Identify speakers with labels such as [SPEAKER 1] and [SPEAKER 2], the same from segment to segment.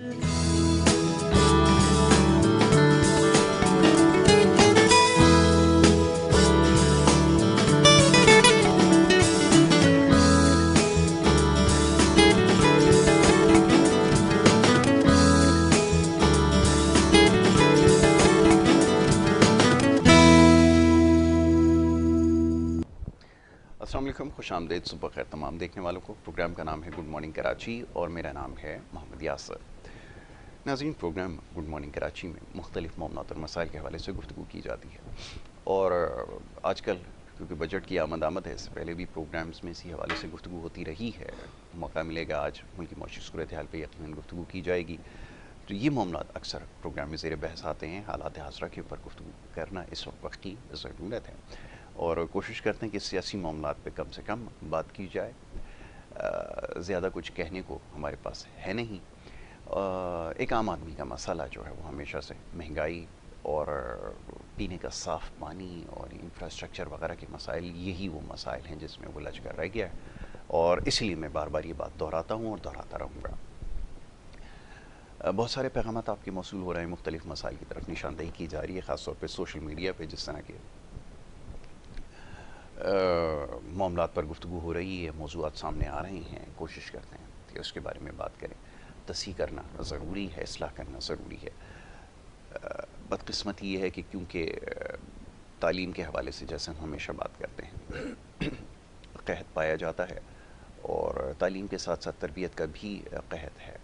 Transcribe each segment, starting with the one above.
[SPEAKER 1] السلام علیکم، خوش آمدید، صبح خیر تمام دیکھنے والوں کو۔ پروگرام کا نام ہے گڈ مارننگ کراچی اور میرا نام ہے محمد یاسر۔ ناظرین، پروگرام گڈ مارننگ کراچی میں مختلف معاملات اور مسائل کے حوالے سے گفتگو کی جاتی ہے، اور آج کل کیونکہ بجٹ کی آمد ہے، اس سے پہلے بھی پروگرامز میں اسی حوالے سے گفتگو ہوتی رہی ہے۔ موقع ملے گا آج ملکی معاشی صورتحال پہ یقیناً گفتگو کی جائے گی، تو یہ معاملات اکثر پروگرام میں زیر بحث آتے ہیں۔ حالات حاضرہ کے اوپر گفتگو کرنا اس وقت کی ضرورت ہے، اور کوشش کرتے ہیں کہ سیاسی معاملات پہ کم سے کم بات کی جائے۔ زیادہ کچھ کہنے کو ہمارے پاس ہے نہیں۔ ایک عام آدمی کا مسئلہ جو ہے وہ ہمیشہ سے مہنگائی اور پینے کا صاف پانی اور انفراسٹرکچر وغیرہ کے مسائل، یہی وہ مسائل ہیں جس میں وہ لچ کر رہ گیا ہے، اور اسی لیے میں بار بار یہ بات دہراتا ہوں اور دہراتا رہوں گا۔ بہت سارے پیغامات آپ کے موصول ہو رہے ہیں، مختلف مسائل کی طرف نشاندہی کی جا رہی ہے، خاص طور پہ سوشل میڈیا پہ جس طرح کے معاملات پر گفتگو ہو رہی ہے، موضوعات سامنے آ رہے ہیں۔ کوشش کرتے ہیں کہ اس کے بارے میں بات کریں۔ تصحیح کرنا ضروری ہے، اصلاح کرنا ضروری ہے۔ بدقسمتی یہ ہے کہ کیونکہ تعلیم کے حوالے سے جیسے ہم ہمیشہ بات کرتے ہیں، قحط پایا جاتا ہے، اور تعلیم کے ساتھ ساتھ تربیت کا بھی قحط ہے۔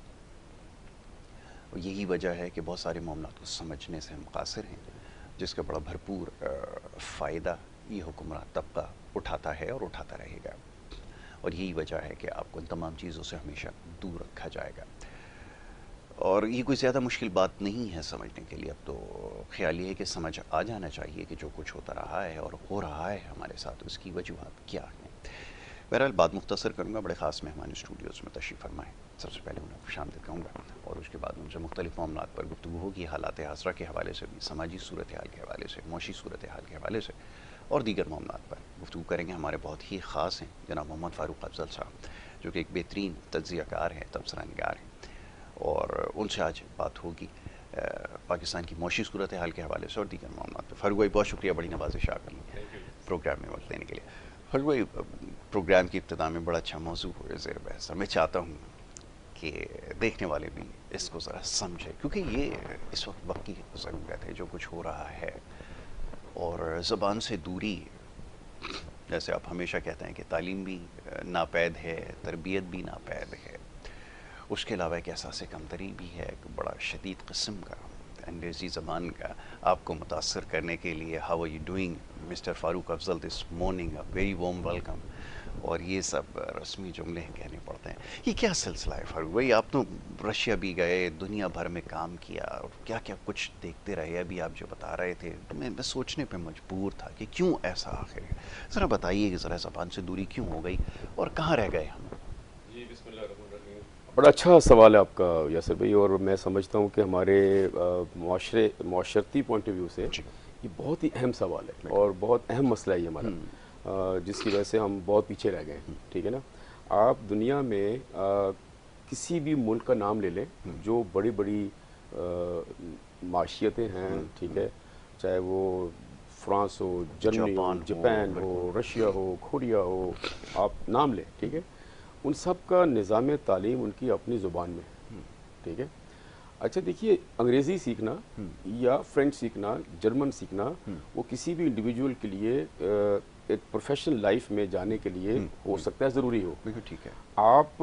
[SPEAKER 1] اور یہی وجہ ہے کہ بہت سارے معاملات کو سمجھنے سے ہم قاصر ہیں، جس کا بڑا بھرپور فائدہ یہ حکمران طبقہ اٹھاتا ہے اور اٹھاتا رہے گا، اور یہی وجہ ہے کہ آپ کو ان تمام چیزوں سے ہمیشہ دور رکھا جائے گا۔ اور یہ کوئی زیادہ مشکل بات نہیں ہے سمجھنے کے لیے، اب تو خیال یہ ہے کہ سمجھ آ جانا چاہیے کہ جو کچھ ہوتا رہا ہے اور ہو رہا ہے ہمارے ساتھ، اس کی وجوہات کیا ہیں۔ بہرحال بات مختصر کروں گا۔ بڑے خاص مہمان اسٹوڈیوز میں تشریف فرمائیں، سب سے پہلے انہیں خوش آمدید کہوں گا، اور اس کے بعد ان سے مختلف معاملات پر گفتگو ہوگی، حالات حاضرہ کے حوالے سے بھی، سماجی صورتحال کے حوالے سے، معاشی صورتحال کے حوالے سے، اور دیگر معاملات پر گفتگو کریں گے۔ ہمارے بہت ہی خاص ہیں جناب محمد فاروق افضل صاحب، جو کہ ایک بہترین تجزیہ کار ہیں، تبصرہ نگار ہیں، اور ان سے آج بات ہوگی پاکستان کی معاشی صورتحال کے حوالے سے اور دیگر معاملات پر۔ فاروق بھائی، بہت شکریہ، بڑی نوازش آپ کی پروگرام میں وقت دینے کے لیے۔ فاروق بھائی، پروگرام کی ابتدا میں بڑا اچھا موضوع ہے زیر بحث، میں چاہتا ہوں کہ دیکھنے والے بھی اس کو ذرا سمجھیں، کیونکہ یہ اس وقت کی ضرورت ہے جو کچھ ہو رہا ہے۔ اور زبان سے دوری، جیسے آپ ہمیشہ کہتے ہیں کہ تعلیم بھی ناپید ہے، تربیت بھی ناپید ہے، اس کے علاوہ ایک احساس کمتری بھی ہے، ایک بڑا شدید قسم کا انگریزی زبان کا۔ آپ کو متاثر کرنے کے لیے how are you doing mister Farooq Afzal this morning, very warm welcome, اور یہ سب رسمی جملے کہنے پڑتے ہیں۔ یہ کیا سلسلہ ہے فاروق بھائی؟ آپ تو رشیا بھی گئے، دنیا بھر میں کام کیا، اور کیا کیا کچھ دیکھتے رہے۔ ابھی آپ جو بتا رہے تھے تو میں سوچنے پہ مجبور تھا کہ کیوں ایسا آخر ہے۔ ذرا بتائیے کہ ذرا زبان سے دوری کیوں ہو گئی اور کہاں رہ گئے ہم؟
[SPEAKER 2] جی، بسم اللہ الرحمن الرحیم۔ بڑا اچھا سوال ہے آپ کا یاسر بھائی، اور میں سمجھتا ہوں کہ ہمارے معاشرتی پوائنٹ آف ویو سے یہ بہت ہی اہم سوال ہے اور بہت اہم مسئلہ ہے یہ ہمارا، جس کی وجہ سے ہم بہت پیچھے رہ گئے ہیں۔ ٹھیک ہے نا؟ آپ دنیا میں کسی بھی ملک کا نام لے لیں جو بڑی بڑی معاشیتیں ہیں، ٹھیک ہے، چاہے وہ فرانس ہو، جرمنی ہو، جاپان ہو، رشیا ہو، کوریا ہو، آپ نام لیں، ٹھیک ہے، ان سب کا نظام تعلیم ان کی اپنی زبان میں ہے۔ ٹھیک ہے؟ اچھا دیکھیے، انگریزی سیکھنا یا فرینچ سیکھنا، جرمن سیکھنا، وہ کسی بھی انڈیویجول کے لیے ایک پروفیشنل لائف میں جانے کے لیے ہو سکتا ہے ضروری ہو۔
[SPEAKER 1] بالکل ٹھیک ہے۔
[SPEAKER 2] آپ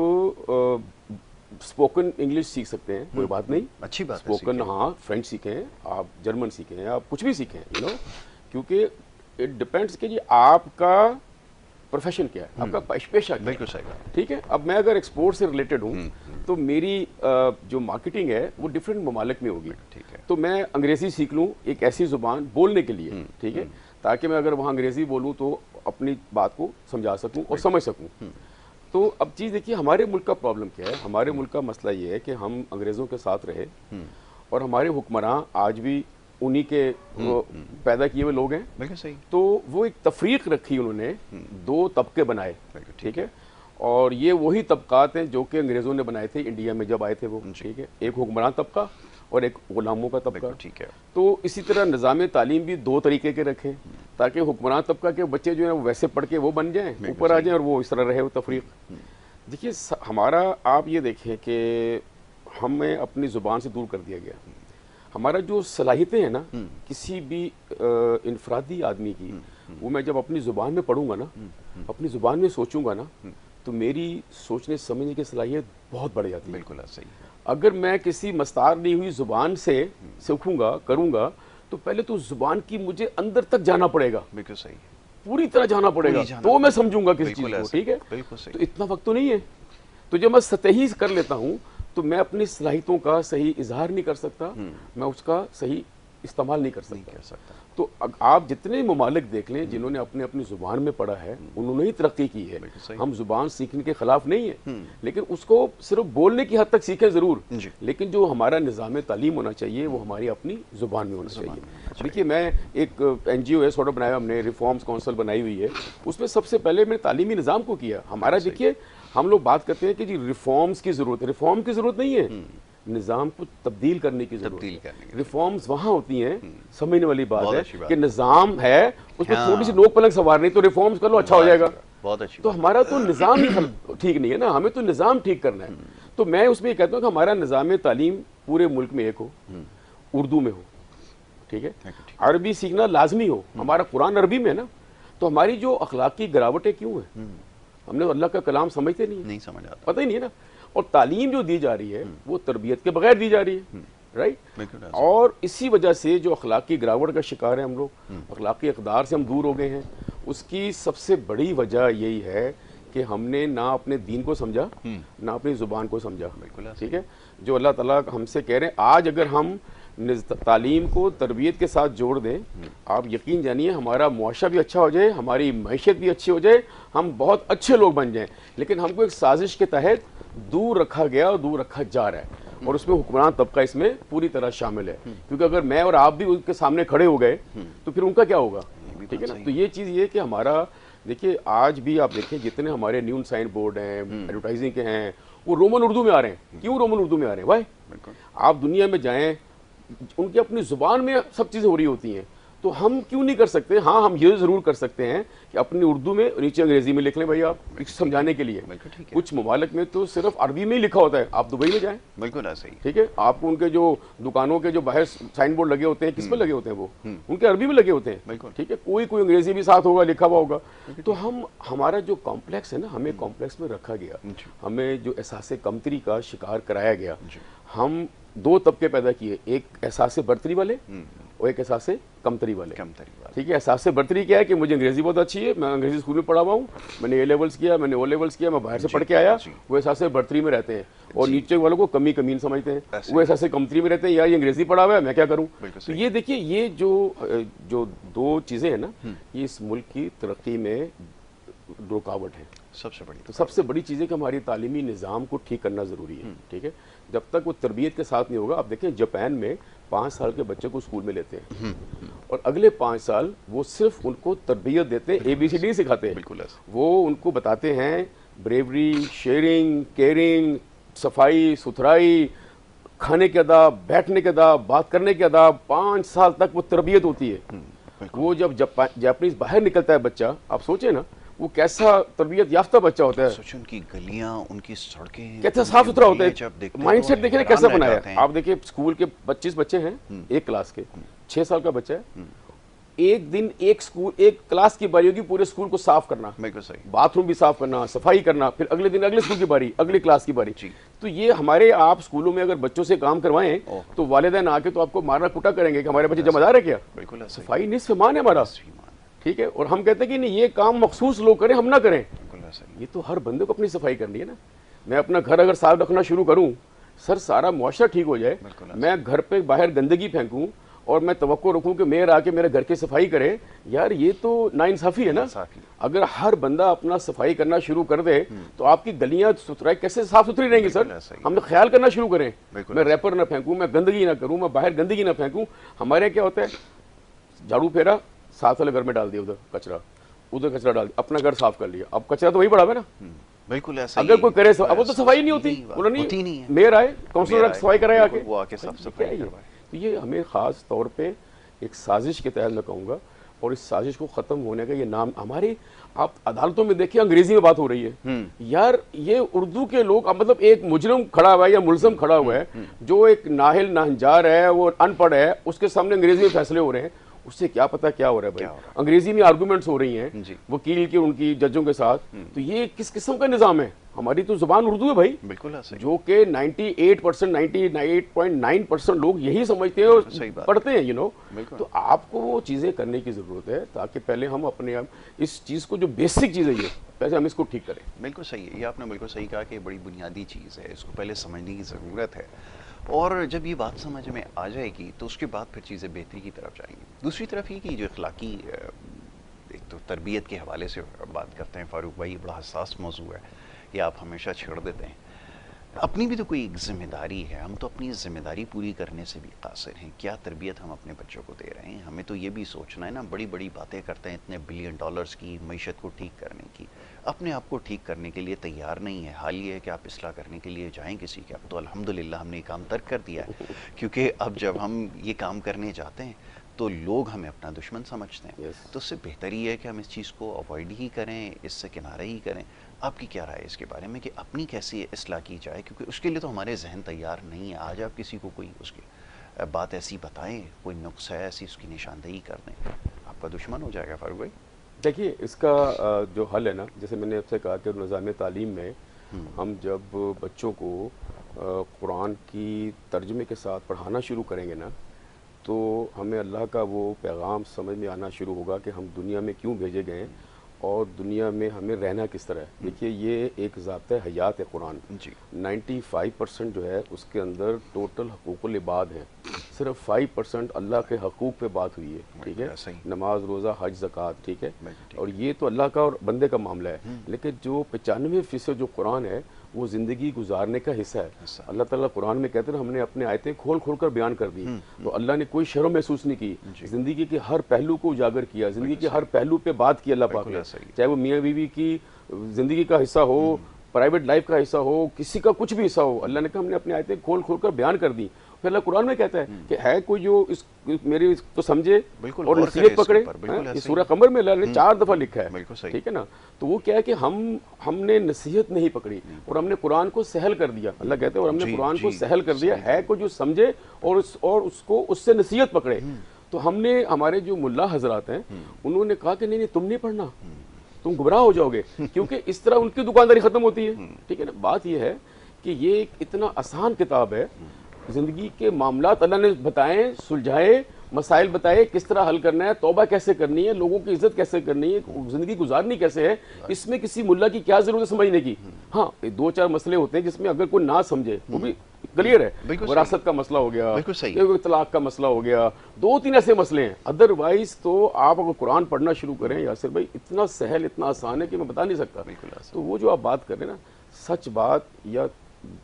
[SPEAKER 2] اسپوکن انگلش سیکھ سکتے ہیں، کوئی بات نہیں،
[SPEAKER 1] اچھی بات ہے،
[SPEAKER 2] اسپوکن، ہاں، فرینچ سیکھیں، آپ جرمن سیکھیں، آپ کچھ بھی سیکھیں، کیونکہ اٹ ڈپینڈس کہ جی آپ کا پروفیشن کیا ہے، آپ کا پیشہ کیا ہے۔
[SPEAKER 1] بالکل صحیح بات۔
[SPEAKER 2] ٹھیک ہے، اب میں اگر ایکسپورٹ سے ریلیٹڈ ہوں تو میری جو مارکیٹنگ ہے وہ ڈفرینٹ ممالک میں ہوگی،
[SPEAKER 1] ٹھیک ہے،
[SPEAKER 2] تو میں انگریزی سیکھ لوں ایک ایسی زبان بولنے کے لیے، ٹھیک ہے، تاکہ میں اگر وہاں انگریزی بولوں تو اپنی بات کو سمجھا سکوں اور سمجھ سکوں۔ تو اب چیز دیکھیے، ہمارے ملک کا پرابلم کیا ہے؟ ہمارے ملک کا مسئلہ یہ ہے کہ ہم انگریزوں کے ساتھ رہے، اور ہمارے حکمراں آج بھی انہی کے پیدا کیے ہوئے لوگ ہیں۔
[SPEAKER 1] بالکل صحیح۔
[SPEAKER 2] تو وہ ایک تفریق رکھی انہوں نے، دو طبقے بنائے، ٹھیک ہے، اور یہ وہی طبقات ہیں جو کہ انگریزوں نے بنائے تھے انڈیا میں جب آئے تھے وہ، ٹھیک ہے، ایک حکمران طبقہ اور ایک غلاموں کا طبقہ،
[SPEAKER 1] ٹھیک ہے.
[SPEAKER 2] تو اسی طرح نظام تعلیم بھی دو طریقے کے رکھیں تاکہ حکمران طبقہ کے بچے جو ہیں وہ ویسے پڑھ کے وہ بن جائیں، اوپر آ جائیں، اور وہ اس طرح رہے وہ تفریق. دیکھیے ہمارا آپ یہ دیکھیں کہ ہمیں اپنی زبان سے دور کر دیا گیا. ہمارا جو صلاحیتیں ہیں نا کسی بھی انفرادی آدمی کی، وہ میں جب اپنی زبان میں پڑھوں گا نا، اپنی زبان میں سوچوں گا نا، تو میری سوچنے سمجھنے کی صلاحیت بہت بڑھ جاتی ہے.
[SPEAKER 1] بالکل صحیح.
[SPEAKER 2] اگر میں کسی مستعار نہیں ہوئی زبان سے سیکھوں گا کروں گا تو پہلے تو زبان کی مجھے اندر تک جانا پڑے گا،
[SPEAKER 1] بالکل صحیح،
[SPEAKER 2] پوری طرح جانا پڑے گا، تو میں سمجھوں گا کسی چیز کو. ٹھیک ہے،
[SPEAKER 1] بالکل صحیح.
[SPEAKER 2] تو اتنا وقت تو نہیں ہے. تو جب میں سطحی کر لیتا ہوں تو میں اپنی صلاحیتوں کا صحیح اظہار نہیں کر سکتا، میں اس کا صحیح استعمال نہیں کر سکتا. تو آپ جتنے ممالک دیکھ لیں جنہوں نے اپنے اپنی زبان میں پڑھا ہے انہوں نے ہی ترقی کی ہے. ہم زبان سیکھنے کے خلاف نہیں ہیں، لیکن اس کو صرف بولنے کی حد تک سیکھیں ضرور، لیکن جو ہمارا نظام تعلیم ہونا چاہیے وہ ہماری اپنی زبان میں ہونا چاہیے. دیکھیے میں ایک NGO ہے سارٹ آف بنایا ہم نے، ریفارمز کونسل بنائی ہوئی ہے. اس میں سب سے پہلے میں نے تعلیمی نظام کو کیا. ہمارا دیکھیے ہم لوگ بات کرتے ہیں کہ جی ریفارمز کی ضرورت ہے، ریفارم کی ضرورت نہیں ہے، نظام کو تبدیل کرنے کی ضرورت ہے. ریفارمز وہاں ہوتی ہیں، سمجھنے والی بات ہے کہ نظام ہے اس میں تھوڑی سی نوک پلنگ سوار نہیں تو ریفارمز کر لو اچھا ہو جائے گا. تو ہمارا تو نظام ہی ٹھیک نہیں ہے نا، ہمیں تو نظام ٹھیک کرنا ہے. تو میں اس میں یہ کہتا ہوں کہ ہمارا نظام تعلیم پورے ملک میں ایک ہو، اردو میں ہو، ٹھیک ہے، عربی سیکھنا لازمی ہو. ہمارا قرآن عربی میں ہے نا. تو ہماری جو اخلاقی گراوٹیں کیوں ہیں؟ ہم نے اللہ کا کلام سمجھتے نہیں
[SPEAKER 1] سمجھ آتا،
[SPEAKER 2] پتہ ہی نہیں ہے نا. اور تعلیم جو دی جا رہی ہے وہ تربیت کے بغیر دی جا رہی ہے، رائٹ. اور اسی وجہ سے جو اخلاقی گراوٹ کا شکار ہیں ہم لوگ، اخلاقی اقدار سے ہم دور ہو گئے ہیں. اس کی سب سے بڑی وجہ یہی ہے کہ ہم نے نہ اپنے دین کو سمجھا نہ اپنی زبان کو سمجھا. ٹھیک ہے، جو اللہ تعالیٰ ہم سے کہہ رہے ہیں آج اگر ہم تعلیم کو تربیت کے ساتھ جوڑ دیں، آپ یقین جانیے ہمارا معاشرہ بھی اچھا ہو جائے، ہماری معیشت بھی اچھی ہو جائے، ہم بہت اچھے لوگ بن جائیں. لیکن ہم کو ایک سازش کے تحت دور رکھا گیا اور دور رکھا جا رہا ہے، اور اس میں حکمران طبقہ اس میں پوری طرح شامل ہے. کیونکہ اگر میں اور آپ بھی ان کے سامنے کھڑے ہو گئے تو پھر ان کا کیا ہوگا؟ ٹھیک ہے نا. تو یہ چیز یہ کہ ہمارا دیکھیے آج بھی آپ دیکھیں جتنے ہمارے نیون سائن بورڈ ہیں ایڈورٹائزنگ کے ہیں وہ رومن اردو میں آ رہے ہیں. کیوں رومن اردو میں آ رہے ہیں بھائی؟ آپ دنیا میں جائیں ان کی اپنی زبان میں سب چیزیں ہو رہی ہوتی ہیں، تو ہم کیوں نہیں کر سکتے؟ ہاں ہم یہ ضرور کر سکتے ہیں کہ اپنی اردو میں نیچے انگریزی میں لکھ لیں بھائی آپ سمجھانے کے لیے. کچھ ممالک میں تو صرف عربی میں ہی لکھا ہوتا ہے. آپ دبئی میں جائیں،
[SPEAKER 1] بالکل ایسے ہی،
[SPEAKER 2] ٹھیک ہے، آپ کو ان کے جو دکانوں کے جو باہر سائن بورڈ لگے ہوتے ہیں کس میں لگے ہوتے ہیں؟ وہ ان کے عربی میں لگے ہوتے ہیں، ٹھیک ہے. کوئی انگریزی بھی ساتھ ہوگا لکھا ہوا ہوگا. تو ہمارا جو کمپلیکس ہے نا، ہمیں کمپلیکس میں رکھا گیا، ہمیں جو احساس کمتری کا شکار کرایا گیا. ہم دو طبقے پیدا کیے، ایک احساس برتری والے اور ایک احساس کمتری والے. ٹھیک ہے، احساس برتری کیا ہے کہ مجھے انگریزی بہت اچھی ہے، میں انگریزی اسکول میں پڑھا ہوا ہوں، میں نے اے لیولز کیا، میں نے او لیولز کیا، میں باہر سے پڑھ کے آیا. وہ احساس برتری میں رہتے ہیں. اور نیچے والوں کو کمی کمین سمجھتے ہیں، وہ احساس کمتری میں رہتے ہیں، یار یہ انگریزی پڑھا ہوا ہے میں کیا کروں. تو یہ دیکھیے یہ جو دو چیزیں ہیں نا یہ اس ملک کی ترقی میں رکاوٹ ہے. سب سے بڑی چیز ہے کہ ہماری تعلیمی نظام کو ٹھیک کرنا ضروری ہے. ٹھیک ہے، جب تک وہ تربیت کے ساتھ نہیں ہوگا. آپ دیکھیں جاپان میں 5 سال کے بچے کو اسکول میں لیتے ہیں اور اگلے 5 سال وہ صرف ان کو تربیت دیتے ہیں، ABCD سکھاتے ہیں. وہ ان کو بتاتے ہیں بریوری، شیئرنگ، کیئرنگ، صفائی ستھرائی، کھانے کے آداب، بیٹھنے کے آداب، بات کرنے کے آداب. 5 سال تک وہ تربیت ہوتی ہے. وہ جب جاپنیز باہر نکلتا ہے بچہ، آپ سوچیں نا وہ کیسا تربیت یافتہ بچہ ہوتا ہے.
[SPEAKER 1] ان کی گلیاں، ان کی سڑکیں
[SPEAKER 2] کیسا صاف ستھرا ہوتا ہے. مائنڈ سیٹ دیکھیں کیسا بنایا ہے. آپ دیکھیں اسکول کے 25 بچے ہیں ایک کلاس کے، 6 سال کا بچہ ہے. ایک دن ایک کلاس کی باری ہوگی پورے اسکول کو صاف کرنا، باتھ روم بھی صاف کرنا، صفائی کرنا، پھر اگلے دن اگلے اسکول کی باری، اگلی کلاس کی باری. تو یہ ہمارے آپ اسکولوں میں اگر بچوں سے کام کروائیں تو والدین آ کے تو آپ کو مارنا کوٹا کریں گے کہ ہمارے بچے جمع دار ہے کیا. صفائی نصف ایمان ہے ہمارا. ٹھیک ہے، اور ہم کہتے ہیں کہ نہیں یہ کام مخصوص لوگ کریں ہم نہ کریں. یہ تو ہر بندے کو اپنی صفائی کرنی ہے نا. میں اپنا گھر اگر صاف رکھنا شروع کروں سر سارا معاشرہ ٹھیک ہو جائے. میں گھر پہ باہر گندگی پھینکوں اور میں توقع رکھوں کہ میئر آ کے میرے گھر کی صفائی کرے، یار یہ تو ناانصافی ہے نا. اگر ہر بندہ اپنا صفائی کرنا شروع کر دے تو آپ کی گلیاں ستھرائی کیسے صاف ستھری رہیں گی سر. ہم نے خیال کرنا شروع کریں. میں ریپر نہ پھینکوں، میں گندگی نہ کروں، میں باہر گندگی نہ پھینکوں. ہمارے کیا ہوتا ہے جھاڑو پھیرا، ساتھ والے گھر میں ڈال دیا ادھر کچرا، ادھر کچرا ڈال دیا، اپنا گھر صاف کر لیا. اب کچرا تو وہی پڑا ہوا ہے نا.
[SPEAKER 1] بالکل ایسا
[SPEAKER 2] اگر کوئی کرے اب وہ تو صفائی نہیں ہوتی،
[SPEAKER 1] نہیں،
[SPEAKER 2] میئر آئے کونسلر صفائی کرائے آ کے،
[SPEAKER 1] وہ آ کے صاف صفائی کروائے.
[SPEAKER 2] تو یہ ہمیں خاص طور پہ ایک سازش کے تحت میں کہوں گا، اور اس سازش کو ختم ہونے کا یہ نام ہماری، آپ عدالتوں میں دیکھیں انگریزی میں بات ہو رہی ہے یار، یہ اردو کے لوگ، مطلب ایک مجرم کھڑا ہوا ہے یا ملزم کھڑا ہوا ہے جو ایک نااہل ناہنجار ہے، وہ ان پڑھ ہے، اس کے سامنے انگریزی میں فیصلے ہو رہے ہیں، اس سے کیا پتا کیا ہو رہا ہے بھائی، انگریزی میں آرگومنٹس ہو رہی ہیں وکیل کی، ان کی ججوں کے ساتھ. تو یہ کس قسم کا نظام ہے؟ ہماری تو زبان اردو ہے بھائی،
[SPEAKER 1] بالکل
[SPEAKER 2] جو کہ 98%، 98.9% لوگ یہی سمجھتے ہیں اور پڑھتے ہیں یو نو. تو آپ کو وہ چیزیں کرنے کی ضرورت ہے تاکہ پہلے ہم اپنے اس چیز کو، جو بیسک چیز ہے یہ پہلے ہم اس کو ٹھیک کریں.
[SPEAKER 1] بالکل صحیح ہے، یہ آپ نے بالکل صحیح کہا کہ بڑی بنیادی چیز ہے، اس کو پہلے سمجھنے کی ضرورت ہے، اور جب یہ بات سمجھ میں آ جائے گی تو اس کے بعد پھر چیزیں بہتری کی طرف جائیں گی. دوسری طرف یہ کہ جو اخلاقی ایک تو تربیت کے حوالے سے بات کرتے ہیں فاروق بھائی، بڑا حساس موضوع ہے، یہ آپ ہمیشہ چھیڑ دیتے ہیں. اپنی بھی تو کوئی ایک ذمہ داری ہے، ہم تو اپنی ذمہ داری پوری کرنے سے بھی قاصر ہیں. کیا تربیت ہم اپنے بچوں کو دے رہے ہیں؟ ہمیں تو یہ بھی سوچنا ہے نا، بڑی بڑی باتیں کرتے ہیں اتنے $بلین کی معیشت کو ٹھیک کرنے کی، اپنے آپ کو ٹھیک کرنے کے لیے تیار نہیں ہے. حال یہ ہے کہ آپ اصلاح کرنے کے لیے جائیں کسی کے، اب تو الحمدللہ ہم نے یہ کام ترک کر دیا ہے، کیونکہ اب جب ہم یہ کام کرنے جاتے ہیں تو لوگ ہمیں اپنا دشمن سمجھتے ہیں. تو اس سے بہتر یہ ہے کہ ہم اس چیز کو اوائڈ ہی کریں، اس سے کنارے ہی کریں. آپ کی کیا رائے ہے اس کے بارے میں کہ اپنی کیسی اصلاح کی جائے؟ کیونکہ اس کے لیے تو ہمارے ذہن تیار نہیں ہے. آج آپ کسی کو کوئی اس کی بات ایسی بتائیں، کوئی نقص ہے ایسی، اس کی نشاندہی کر دیں، آپ کا دشمن ہو جائے گا فاروق بھائی.
[SPEAKER 2] دیکھیے اس کا جو حل ہے نا، جیسے میں نے آپ سے کہا کہ نظام تعلیم میں ہم جب بچوں کو قرآن کی ترجمے کے ساتھ پڑھانا شروع کریں گے نا، تو ہمیں اللہ کا وہ پیغام سمجھ میں آنا شروع ہوگا کہ ہم دنیا میں کیوں بھیجے گئے ہیں اور دنیا میں ہمیں رہنا کس طرح ہے. دیکھیے یہ ایک ضابطۂ حیات ہے قرآن. 95% جو ہے اس کے اندر ٹوٹل حقوق العباد ہیں، صرف 5% اللہ کے حقوق پہ بات ہوئی ہے. ٹھیک ہے، نماز، روزہ، حج، زکوٰۃ. ٹھیک ہے، اور یہ تو اللہ کا اور بندے کا معاملہ ہے. لیکن جو 95% جو قرآن ہے وہ زندگی گزارنے کا حصہ ہے. اللہ تعالیٰ قرآن میں کہتے ہیں ہم نے اپنے آیتیں کھول کھول کر بیان کر دی. تو اللہ نے کوئی شرم محسوس نہیں کی، زندگی کے ہر پہلو کو اجاگر کیا، زندگی کے ہر پہلو پہ بات کی اللہ پاک نے، چاہے وہ میاں بیوی کی زندگی کا حصہ ہو، پرائیویٹ لائف کا حصہ ہو، کسی کا کچھ بھی حصہ ہو. اللہ نے کہا ہم نے اپنی آیتیں کھول کھول کر بیان کر دی. پھر اللہ قرآن میں کہتا ہے کہ ہے کوئی جو اس میری تو سمجھے اور نصیحت پکڑے. یہ سورہ قمر میں اللہ نے 4 دفعہ لکھا ہے. ٹھیک ہے نا، تو وہ کیا ہے کہ ہم نے نصیحت نہیں پکڑی اور ہم نے قرآن کو سہل کر دیا. اللہ کہتے ہیں اور ہم نے قرآن کو سہل کر دیا، ہے کوئی جو سمجھے اور اس کو اس سے نصیحت پکڑے. تو ہم نے، ہمارے جو ملا حضرات ہیں انہوں نے کہا کہ نہیں تم نہیں پڑھنا، تم گمراہ ہو جاؤ گے، کیونکہ اس طرح ان کی دکانداری ختم ہوتی ہے. ٹھیک ہے نا، بات یہ ہے کہ یہ ایک اتنا آسان کتاب ہے، زندگی کے معاملات اللہ نے بتائیں، سلجھائے، مسائل بتائے کس طرح حل کرنا ہے، توبہ کیسے کرنی ہے، لوگوں کی عزت کیسے کرنی ہے، زندگی گزارنی کیسے ہے. اس میں کسی ملا کی کیا ضرورت ہے سمجھنے کی؟ ہاں 2-4 مسئلے ہوتے ہیں جس میں اگر کوئی نہ سمجھے وہ بھی کلیئر ہے. وراثت کا مسئلہ ہو گیا، طلاق کا مسئلہ ہو گیا، 2-3 ایسے مسئلے ہیں. ادروائز تو آپ اگر قرآن پڑھنا شروع کریں یاسر بھائی، اتنا سہل، اتنا آسان ہے کہ میں بتا نہیں سکتا. تو وہ جو آپ بات کر رہے ہیں نا، سچ بات یا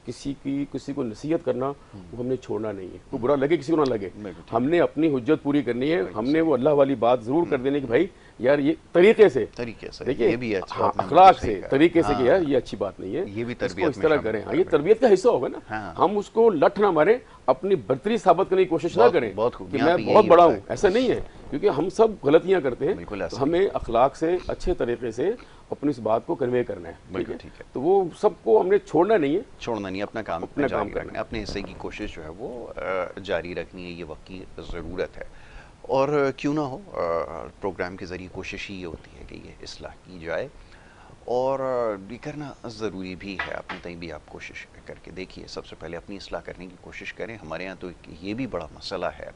[SPEAKER 2] کسی کو نصیحت کرنا وہ ہم نے چھوڑنا نہیں ہے. تو برا لگے کسی کو نہ لگے، ہم نے اپنی حجت پوری کرنی ہے. ہم نے وہ اللہ والی بات ضرور کر دینی کہ بھائی یار یہ طریقے سے دیکھیے، اخلاق سے، طریقے سے کہ یار یہ اچھی بات نہیں ہے،
[SPEAKER 1] یہ بھی
[SPEAKER 2] اس کو اس طرح کریں. ہاں یہ تربیت کا حصہ ہوگا نا. ہم اس کو لٹ نہ ماریں، اپنی برتری ثابت کرنے کی کوشش نہ کریں کہ میں بہت بڑا ہوں. ایسا نہیں ہے، کیونکہ ہم سب غلطیاں کرتے ہیں. تو ہمیں اخلاق سے، اچھے طریقے سے اپنی اس بات کو کنوے کرنا ہے. ٹھیک ہے، تو وہ سب کو ہم نے چھوڑنا نہیں ہے،
[SPEAKER 1] اپنا کام جاری رکھنا ہے، اپنے حصے کی کوشش جو ہے وہ جاری رکھنی ہے. یہ وقت کی ضرورت ہے، اور کیوں نہ ہو پروگرام کے ذریعے کوشش ہی ہوتی ہے کہ یہ اصلاح کی جائے، اور یہ کرنا ضروری بھی ہے. اپنے تئیں بھی آپ کوشش کر کے دیکھیے. سب سے پہلے اپنی اصلاح کرنے کی کوشش کریں. ہمارے ہاں تو یہ بھی بڑا مسئلہ ہے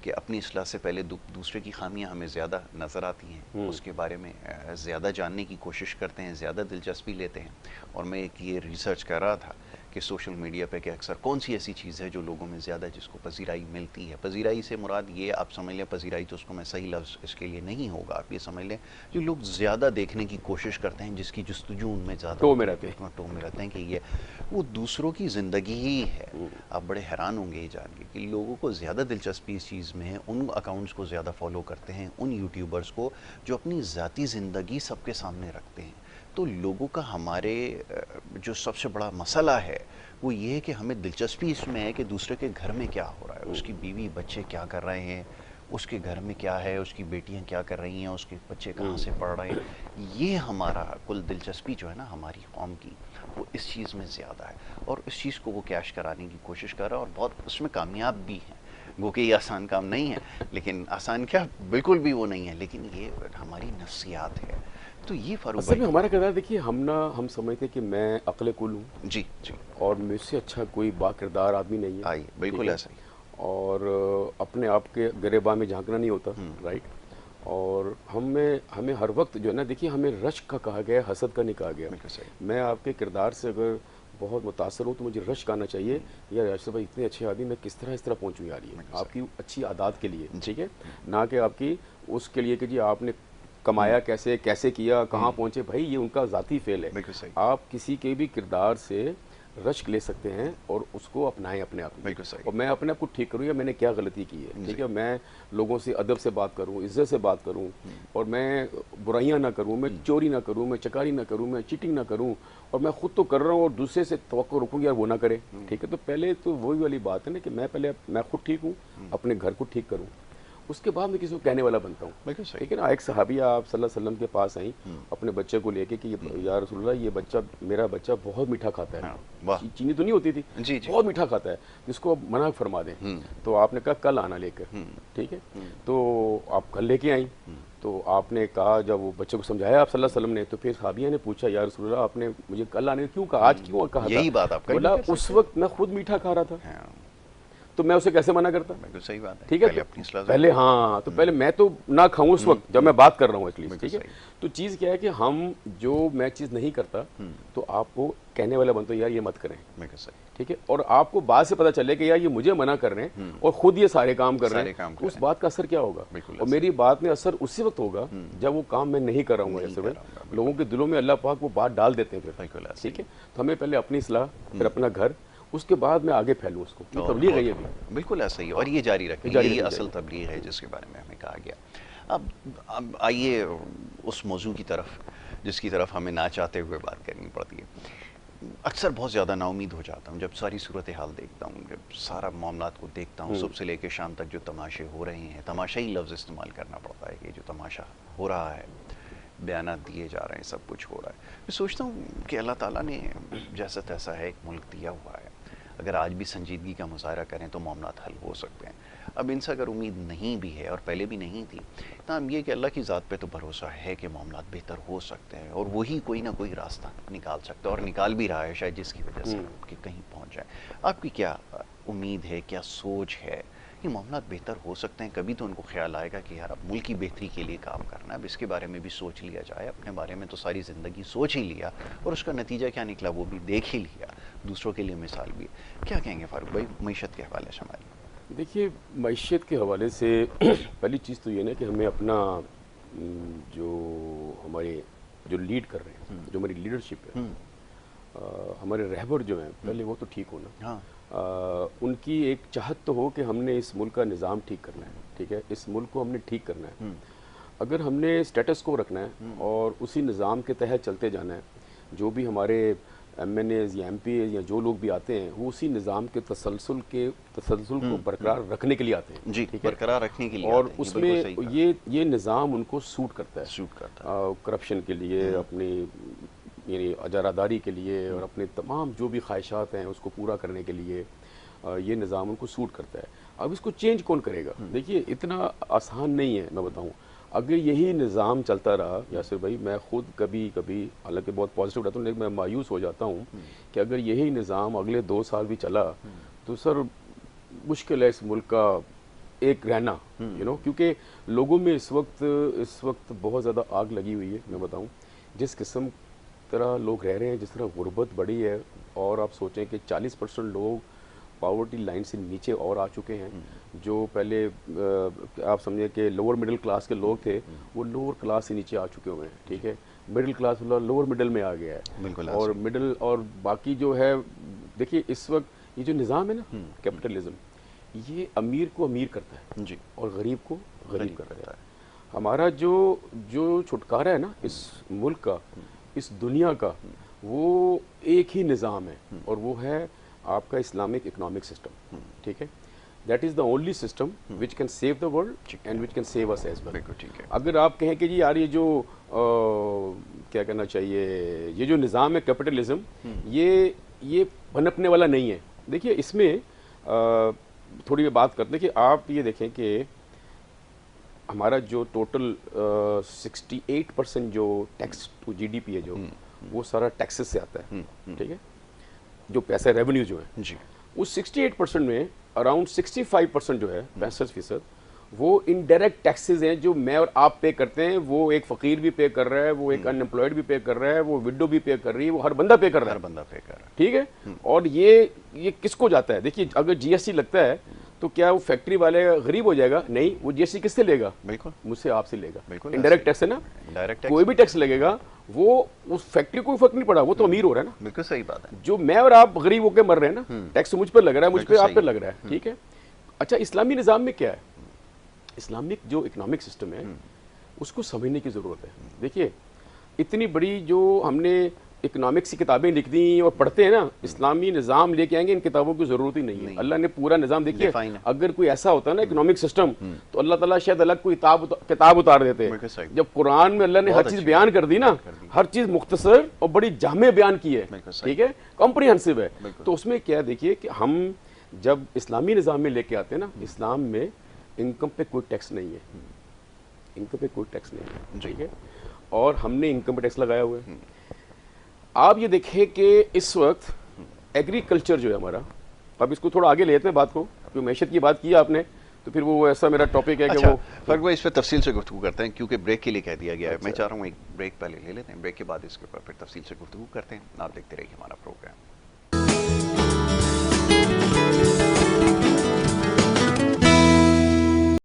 [SPEAKER 1] کہ اپنی اصلاح سے پہلے دوسرے کی خامیاں ہمیں زیادہ نظر آتی ہیں، اس کے بارے میں زیادہ جاننے کی کوشش کرتے ہیں، زیادہ دلچسپی لیتے ہیں. اور میں ایک یہ ریسرچ کر رہا تھا کہ سوشل میڈیا پہ کہ اکثر کون سی ایسی چیز ہے جو لوگوں میں زیادہ جس کو پذیرائی ملتی ہے. پذیرائی سے مراد یہ آپ سمجھ لیں، پذیرائی تو اس کو میں صحیح لفظ اس کے لیے نہیں ہوگا، آپ یہ سمجھ لیں جو لوگ زیادہ دیکھنے کی کوشش کرتے ہیں، جس کی جستجو ان میں زیادہ ٹو میں رہتے ہیں کہ یہ وہ دوسروں کی زندگی ہی ہے. آپ بڑے حیران ہوں گے یہ جان کے کہ لوگوں کو زیادہ دلچسپی اس چیز میں ہے، ان اکاؤنٹس کو زیادہ فالو کرتے ہیں، ان یوٹیوبرز کو جو اپنی ذاتی زندگی سب کے سامنے رکھتے ہیں. تو لوگوں کا ہمارے جو سب سے بڑا مسئلہ ہے وہ یہ ہے کہ ہمیں دلچسپی اس میں ہے کہ دوسرے کے گھر میں کیا ہو رہا ہے، اس کی بیوی بچے کیا کر رہے ہیں، اس کے گھر میں کیا ہے، اس کی بیٹیاں کیا کر رہی ہیں، اس کے بچے کہاں سے پڑھ رہے ہیں. یہ ہمارا کل دلچسپی جو ہے نا ہماری قوم کی، وہ اس چیز میں زیادہ ہے، اور اس چیز کو وہ کیش کرانے کی کوشش کر رہا ہے، اور بہت اس میں کامیاب بھی ہیں. گو کہ یہ آسان کام نہیں ہے، لیکن آسان کیا بالکل بھی وہ نہیں ہے، لیکن یہ ہماری نفسیات ہے. تو یہ فاروق
[SPEAKER 2] اصل
[SPEAKER 1] بھائی.
[SPEAKER 2] میں ہمارا کردار دیکھیے، ہم سمجھتے کہ میں عقل کل ہوں
[SPEAKER 1] جی جی.
[SPEAKER 2] اور مجھ سے اچھا کوئی با کردار آدمی نہیں ہے.
[SPEAKER 1] آئیے
[SPEAKER 2] ٹھیک
[SPEAKER 1] بالکل
[SPEAKER 2] ہے،
[SPEAKER 1] ایسا ہی.
[SPEAKER 2] اور اپنے آپ کے گریباں میں جھانکنا نہیں ہوتا. رائٹ. اور ہمیں ہر وقت جو ہے نا، دیکھیے ہمیں رشک کا کہا گیا ہے، حسد کا نہیں کہا گیا.
[SPEAKER 1] بالکل صحیح.
[SPEAKER 2] میں آپ کے کردار سے اگر بہت متاثر ہوں تو مجھے رشک آنا چاہیے، یا یاسر بھائی اتنے اچھے آدمی، میں کس طرح پہنچوں یار، یہ آپ کی اچھی عادات کے لیے. ٹھیک ہے، نہ کہ آپ کی اس کے لیے کہ جی آپ نے کمایا کیسے کیا، کہاں پہنچے. بھائی یہ ان کا ذاتی فعل ہے.
[SPEAKER 1] بالکل صحیح.
[SPEAKER 2] آپ کسی کے بھی کردار سے رشک لے سکتے ہیں اور اس کو اپنائیں اپنے آپ میں.
[SPEAKER 1] بالکل صحیح.
[SPEAKER 2] اور میں اپنے آپ کو ٹھیک کروں، یا میں نے کیا غلطی کی ہے. ٹھیک ہے، میں لوگوں سے ادب سے بات کروں، عزت سے بات کروں، اور میں برائیاں نہ کروں، میں چوری نہ کروں، میں چکاری نہ کروں، میں چیٹنگ نہ کروں. اور میں خود تو کر رہا ہوں اور دوسرے سے توقع رکھوں یار وہ نہ کرے. ٹھیک ہے، تو پہلے تو وہی والی بات ہے نا کہ میں خود ٹھیک ہوں، اپنے گھر کو ٹھیک کروں، اس کے بعد میں کسی کو کہنے والا بنتا ہوں.
[SPEAKER 1] بالکل صحیح.
[SPEAKER 2] ٹھیک ہے نا. ایک صحابیہ آپ صلی اللہ علیہ وسلم کے پاس آئیں اپنے بچے کو لے کے کہ یا رسول اللہ، یہ بچہ میرا بچہ بہت میٹھا کھاتا ہے. چینی تو نہیں ہوتی تھی، بہت میٹھا کھاتا ہے، جس کو منع فرما دیں. تو آپ نے کہا کل آنا لے کر. ٹھیک ہے، تو آپ کل لے کے آئیں. تو آپ نے کہا، جب وہ بچے کو سمجھایا آپ صلی اللہ علیہ وسلم نے، تو پھر صحابیہ نے پوچھا یا رسول اللہ آپ نے مجھے کل آنے کیوں کہا، آج کیوں کہا تھا؟
[SPEAKER 1] یہی بات آپ
[SPEAKER 2] بولا اس وقت میں خود میٹھا کھا رہا تھا، تو میں اسے کیسے منع کرتا.
[SPEAKER 1] بالکل صحیح بات ہے.
[SPEAKER 2] ٹھیک ہے، پہلے ہاں، تو پہلے میں تو نہ کھاؤں اس وقت جب میں بات کر رہا ہوں ایٹ لیسٹ. ٹھیک ہے، تو چیز کیا ہے کہ ہم جو میں چیز نہیں کرتا تو آپ کو کہنے والا بنتا یار یہ مت کریں. ٹھیک ہے، اور آپ کو بات سے پتہ چلے کہ یار یہ مجھے منع کر رہے ہیں اور خود یہ سارے کام کر رہے ہیں، تو اس بات کا اثر کیا ہوگا. اور میری بات میں اثر اسی وقت ہوگا جب وہ کام میں نہیں کر رہا ہوں. ایسے لوگوں کے دلوں میں اللہ پاک وہ بات ڈال دیتے ہیں پھر. ٹھیک ہے، تو ہمیں پہلے اپنی اصلاح، پھر اپنا گھر، اس کے بعد میں آگے پھیلوں اس کو. یہ تبلیغ ہے. یہ بھی
[SPEAKER 1] بالکل ایسا ہی، اور یہ جاری رکھیں، یہی اصل تبلیغ ہے جس کے بارے میں ہمیں کہا گیا. اب آئیے اس موضوع کی طرف جس کی طرف ہمیں نہ چاہتے ہوئے بات کرنی پڑتی ہے. اکثر بہت زیادہ نا امید ہو جاتا ہوں جب ساری صورتحال دیکھتا ہوں، جب سارا معاملات کو دیکھتا ہوں، صبح سے لے کے شام تک جو تماشے ہو رہے ہیں. تماشائی لفظ استعمال کرنا پڑتا ہے کہ جو تماشا ہو رہا ہے، بیانات دیے جا رہے ہیں، سب کچھ ہو رہا ہے. میں سوچتا ہوں کہ اللہ تعالیٰ نے جیسا تیسا ہے ایک ملک دیا ہوا ہے، اگر آج بھی سنجیدگی کا مظاہرہ کریں تو معاملات حل ہو سکتے ہیں. اب ان سے اگر امید نہیں بھی ہے اور پہلے بھی نہیں تھی، تاہم یہ کہ اللہ کی ذات پہ تو بھروسہ ہے کہ معاملات بہتر ہو سکتے ہیں، اور وہی کوئی نہ کوئی راستہ نکال سکتا ہے، اور نکال بھی رہا ہے شاید، جس کی وجہ سے کہ کہیں پہنچ جائے. آپ کی کیا امید ہے، کیا سوچ ہے کہ معاملات بہتر ہو سکتے ہیں؟ کبھی تو ان کو خیال آئے گا کہ یار اب ملک کی بہتری کے لیے کام کرنا ہے، اب اس کے بارے میں بھی سوچ لیا جائے. اپنے بارے میں تو ساری زندگی سوچ ہی لیا، اور اس کا نتیجہ کیا نکلا وہ بھی دیکھ ہی لیا، دوسروں کے لیے مثال بھی. کیا کہیں گے فاروق بھائی معیشت کے حوالے سے ہماری؟
[SPEAKER 2] دیکھیے، معیشت کے حوالے سے پہلی چیز تو یہ نا کہ ہمیں اپنا جو ہمارے جو لیڈ کر رہے ہیں، جو ہماری لیڈرشپ ہے، ہمارے رہبر جو ہیں، پہلے وہ تو ٹھیک ہونا. ان کی ایک چاہت تو ہو کہ ہم نے اس ملک کا نظام ٹھیک کرنا ہے. ٹھیک ہے، اس ملک کو ہم نے ٹھیک کرنا ہے. اگر ہم نے سٹیٹس کو رکھنا ہے اور اسی نظام کے تحت چلتے جانا ہے، جو بھی ہمارے ایم این ایز یا ایم پی ایز یا جو لوگ بھی آتے ہیں وہ اسی نظام کے تسلسل کو برقرار رکھنے کے لیے آتے ہیں.
[SPEAKER 1] جی، برقرار رکھنے کے لیے.
[SPEAKER 2] اور اس میں یہ نظام ان کو سوٹ کرتا ہے، کرپشن کے لیے، اپنی یعنی اجارہ کے لیے، اور اپنے تمام جو بھی خواہشات ہیں اس کو پورا کرنے کے لیے یہ نظام ان کو سوٹ کرتا ہے. اب اس کو چینج کون کرے گا؟ دیکھیے اتنا آسان نہیں ہے. میں بتاؤں، اگر یہی نظام چلتا رہا یاسر بھائی، میں خود کبھی حالانکہ بہت پازیٹیو رہتا ہوں لیکن میں مایوس ہو جاتا ہوں کہ اگر یہی نظام اگلے 2 سال بھی چلا تو سر مشکل ہے اس ملک کا ایک رہنا، کیونکہ لوگوں میں اس وقت بہت زیادہ آگ لگی ہوئی ہے. میں بتاؤں جس قسم طرح لوگ رہ رہے ہیں، جس طرح غربت بڑھی ہے، اور آپ سوچیں کہ 40% لوگ پاورٹی لائن سے نیچے اور آ چکے ہیں. جو پہلے آپ سمجھیں کہ لوور مڈل کلاس کے لوگ تھے، وہ لوور کلاس سے نیچے آ چکے ہوئے ہیں. ٹھیک ہے، مڈل کلاس لوور مڈل میں آ گیا ہے، اور مڈل اور باقی جو ہے. دیکھیے اس وقت یہ جو نظام ہے نا کیپٹلزم، یہ امیر کو امیر کرتا ہے اور غریب کو غریب کرتا ہے. ہمارا جو چھٹکارا ہے نا اس ملک کا، اس دنیا کا وہ ایک ہی نظام ہے اور وہ ہے آپ کا اسلامک اکنامک سسٹم. ٹھیک ہے, that is the only system which can save the world and which can save us as well.
[SPEAKER 1] ٹھیک ہے.
[SPEAKER 2] اگر آپ کہیں کہ جی یار یہ جو کیا کہنا چاہیے, یہ جو نظام ہے کیپٹلزم, یہ پنپنے والا نہیں ہے. دیکھیے اس میں تھوڑی بات کرتے ہیں کہ آپ یہ دیکھیں کہ ہمارا جو ٹوٹل 68% جو tax to G D P ہے جو وہ سارا ٹیکسز سے آتا ہے. ٹھیک ہے, جو پیسے ریونیو جو ہے
[SPEAKER 1] جی,
[SPEAKER 2] اس 68% میں اراؤنڈ 65% جو ہے 65% وہ انڈائریکٹ ٹیکسز ہیں جو میں اور آپ پے کرتے ہیں. وہ ایک فقیر بھی پے کر رہا ہے, وہ ایک ان امپلائڈ بھی پے کر رہا ہے, وہ وڈو بھی پے کر رہی ہے, وہ ہر بندہ پے کر رہا ہے.
[SPEAKER 1] ہر بندہ پے کر رہا ہے.
[SPEAKER 2] ٹھیک ہے, اور یہ کس کو جاتا ہے؟ دیکھیے اگر جی ایس ٹی لگتا ہے تو کیا وہ فیکٹری والے غریب ہو جائے گا؟ نہیں, وہ جی ایس ٹی کس سے لے گا؟
[SPEAKER 1] بالکل
[SPEAKER 2] مجھ سے, آپ سے لے گا.
[SPEAKER 1] بالکل
[SPEAKER 2] انڈائریکٹ ٹیکس ہے نا,
[SPEAKER 1] ڈائریکٹ
[SPEAKER 2] کوئی بھی ٹیکس لگے گا وہ اس فیکٹری کو فرق نہیں پڑا, وہ تو امیر ہو رہا ہے نا.
[SPEAKER 1] بالکل صحیح بات ہے.
[SPEAKER 2] جو میں اور آپ غریب ہو کے مر رہے ہیں نا, ٹیکس مجھ پہ لگ رہا ہے, مجھ پہ آپ پہ لگ رہا ہے. ٹھیک ہے, اچھا اسلامی نظام میں کیا ہے؟ اسلامک جو اکنامک سسٹم ہے اس کو سمجھنے کی ضرورت ہے. دیکھیے اتنی بڑی جو ہم نے اکنامکس کی کتابیں لکھ دی اور پڑھتے ہیں نا, اسلامی نظام لے کے آئیں گے, ان کتابوں کی ضرورت ہی نہیں ہے. اللہ نے پورا نظام, دیکھیے اگر کوئی ایسا ہوتا ہے نا اکنامک سسٹم, تو اللہ تعالیٰ شاید الگ کوئی کتاب اتار دیتے. جب قرآن میں اللہ نے ہر چیز بیان کر دی نا, ہر چیز مختصر اور بڑی جامع بیان کی ہے. ٹھیک ہے, کمپریہنسو ہے. تو اس میں کیا دیکھیے کہ ہم جب اسلامی نظام میں لے کے آتے ہیں نا, اسلام میں انکم پہ کوئی ٹیکس نہیں ہے, انکم پہ کوئی ٹیکس نہیں ہے. ٹھیک ہے, اور ہم نے انکم پہ ٹیکس لگایا ہوا ہے. آپ یہ دیکھیں کہ اس وقت ایگریکلچر جو ہے ہمارا, اب اس کو تھوڑا آگے لیتے ہیں بات کو, کیونکہ معیشت کی بات کی آپ نے, تو پھر وہ ایسا میرا ٹاپک ہے کہ وہ
[SPEAKER 1] فرق وہ اس پہ تفصیل سے گفتگو کرتے ہیں کیونکہ بریک کے لیے کہہ دیا گیا ہے. میں چاہ رہا ہوں ایک بریک پہلے لے لیتے ہیں, بریک کے بعد اس کے اوپر پھر تفصیل سے گفتگو کرتے ہیں. آپ دیکھتے رہیے ہمارا پروگرام.